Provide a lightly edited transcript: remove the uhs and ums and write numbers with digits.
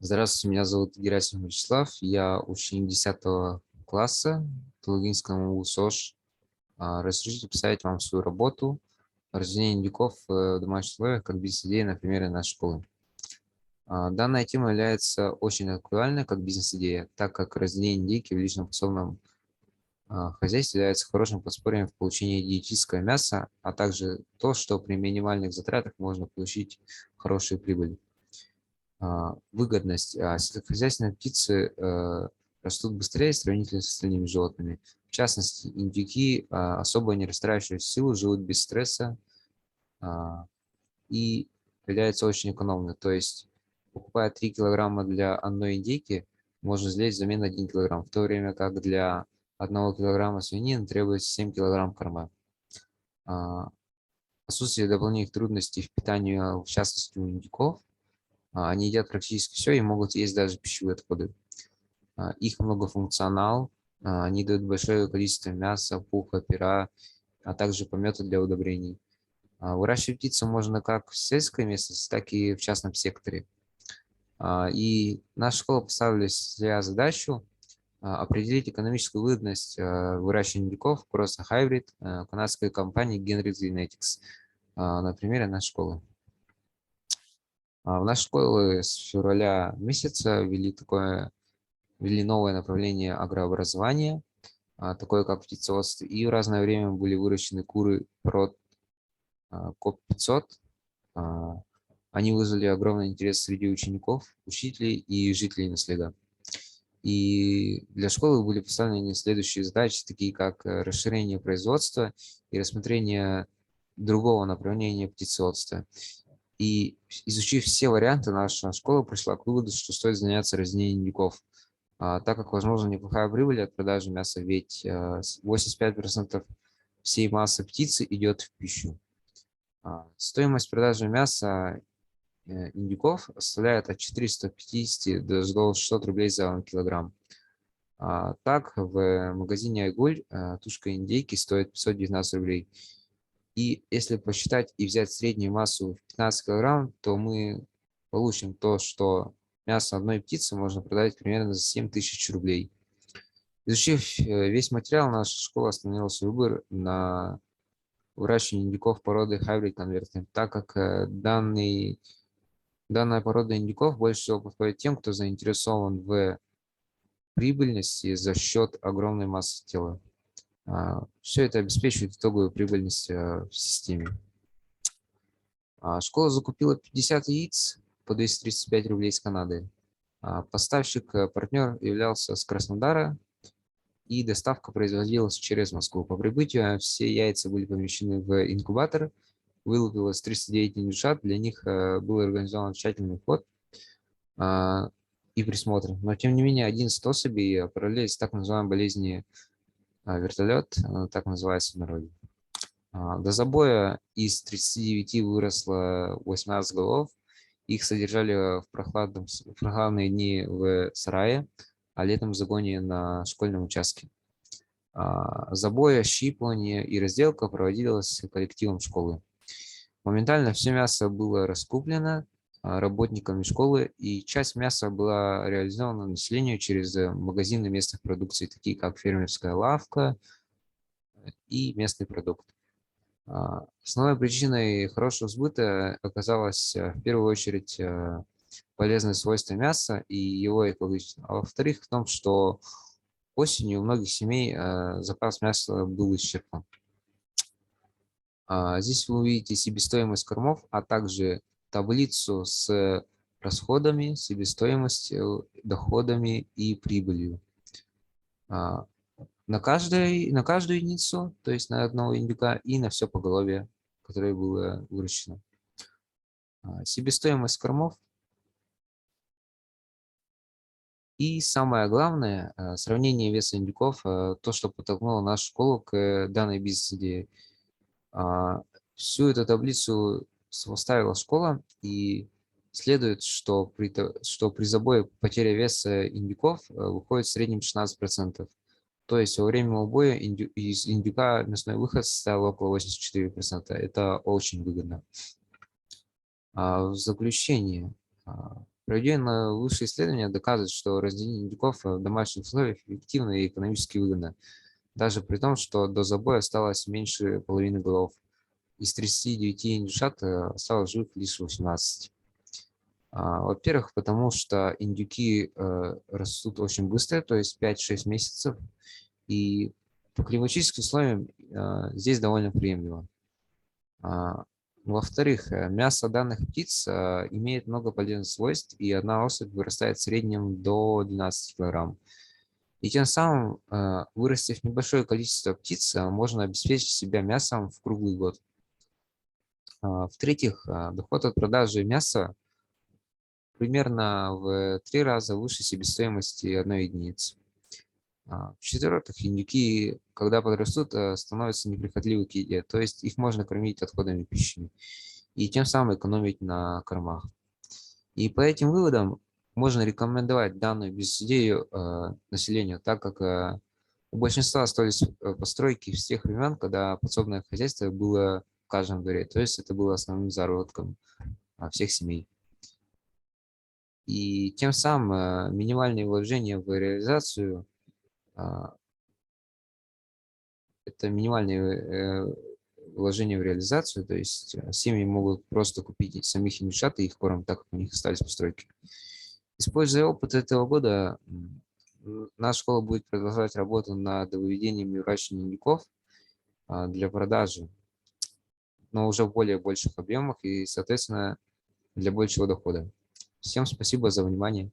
Здравствуйте, меня зовут Герасимов Вячеслав, я ученик 10 класса Тулугинского МУ СОЖ. Разрешите представить вам свою работу «Рождение индюков в домашних условиях как бизнес-идея на примере нашей школы». Данная тема является очень актуальной как бизнес-идея, так как рождение индейки в личном подсобном хозяйстве является хорошим подспорьем в получении диетического мяса, а также то, что при минимальных затратах можно получить хорошую прибыль. Выгодность. Сельскохозяйственные птицы растут быстрее сравнительно с остальными животными. В частности, индюки особо не расстраивающие силу живут без стресса и являются очень экономны. То есть, покупая 3 килограмма для одной индейки, можно взять взамен 1 килограмм, в то время как для 1 килограмма свинины требуется 7 килограмм корма. А, Отсутствие дополнительных трудностей в питании, в частности у индюков. Они едят практически все и могут есть даже пищевые отходы. Их многофункционал, они дают большое количество мяса, пуха, пера, а также помета для удобрений. Выращивать птицу можно как в сельской местности, так и в частном секторе. И наша школа поставила себе задачу определить экономическую выгодность выращивания индюков просто Hybrid канадской компании Genrix Genetics на примере нашей школы. В нашей школе с февраля месяца ввели новое направление агрообразования, такое как птицеводство, и в разное время были выращены куры пород КОП-500. Они вызвали огромный интерес среди учеников, учителей и жителей наследия. И для школы были поставлены следующие задачи, такие как расширение производства и рассмотрение другого направления птицеводства. И изучив все варианты, наша школа пришла к выводу, что стоит заняться рождением индюков, так как возможна неплохая прибыль от продажи мяса, ведь 85% всей массы птицы идет в пищу. Стоимость продажи мяса индюков составляет от 450 до 600 рублей за 1 килограмм. Так, в магазине Айгуль тушка индейки стоит 519 рублей. И если посчитать и взять среднюю массу в 15 килограмм, то мы получим то, что мясо одной птицы можно продать примерно за 7000 рублей. Изучив весь материал, наша школа остановила свой выбор на выращивании индюков породы Hybrid Converter, так как данная порода индюков больше всего подходит тем, кто заинтересован в прибыльности за счет огромной массы тела. Все это обеспечивает итоговую прибыльность в системе. Школа закупила 50 яиц по 235 рублей с Канады. Поставщик-партнер являлся с Краснодара, и доставка производилась через Москву. По прибытию все яйца были помещены в инкубатор, вылупилось 309 индюшат, для них был организован тщательный уход и присмотр. Но, тем не менее, 11 особей отправлялись в так называемой болезни вертолет, так называется в народе. До забоя из 39 выросло 18 голов. Их содержали в прохладные дни в сарае, а летом в загоне на школьном участке. Забой, щипывание и разделка проводилась коллективом школы. Моментально все мясо было раскуплено работниками школы, и часть мяса была реализована населению через магазины местных продукций, такие как фермерская лавка и местный продукт. Основной причиной хорошего сбыта оказалось в первую очередь полезные свойства мяса и его экологичность, а во-вторых, в том, что осенью у многих семей запас мяса был исчерпан. Здесь вы увидите себестоимость кормов, а также таблицу с расходами, себестоимостью, доходами и прибылью. На каждую единицу, то есть на одного индюка, и на все поголовье, которое было выращено. Себестоимость кормов. И самое главное, сравнение веса индюков, то, что подтолкнуло нашу школу к данной бизнес-идее. Всю эту таблицу составила школа, и следует, что при забое потеря веса индюков выходит в среднем 16%. То есть во время убоя из индюка мясной выход составил около 84%. Это очень выгодно. В заключение Проведенное выше исследование доказывает, что разделение индюков в домашних условиях эффективно и экономически выгодно, даже при том, что до забоя осталось меньше половины голов. Из 39 индюшат осталось живых лишь 18. Во-первых, потому что индюки растут очень быстро, то есть 5-6 месяцев, и по климатическим условиям здесь довольно приемлемо. Во-вторых, мясо данных птиц имеет много полезных свойств, и одна особь вырастает в среднем до 12 килограмм. И тем самым, вырастив небольшое количество птиц, можно обеспечить себя мясом в круглый год. В-третьих, доход от продажи мяса примерно в 3 раза выше себестоимости одной единицы. В-четвертых, индюки, когда подрастут, становятся неприхотливы к еде, то есть их можно кормить отходами пищи и тем самым экономить на кормах. И по этим выводам можно рекомендовать данную бизнес-идею населению, так как у большинства остались постройки с тех времен, когда подсобное хозяйство было в каждом дворе, то есть это было основным заработком всех семей. И тем самым минимальные вложения в реализацию это минимальные вложения в реализацию, то есть семьи могут просто купить самих индюшат и их корм, так как у них остались постройки. Используя опыт этого года, наша школа будет продолжать работу над выведением и выращиванием индюков для продажи, но уже в более больших объемах и, соответственно, для большего дохода. Всем спасибо за внимание.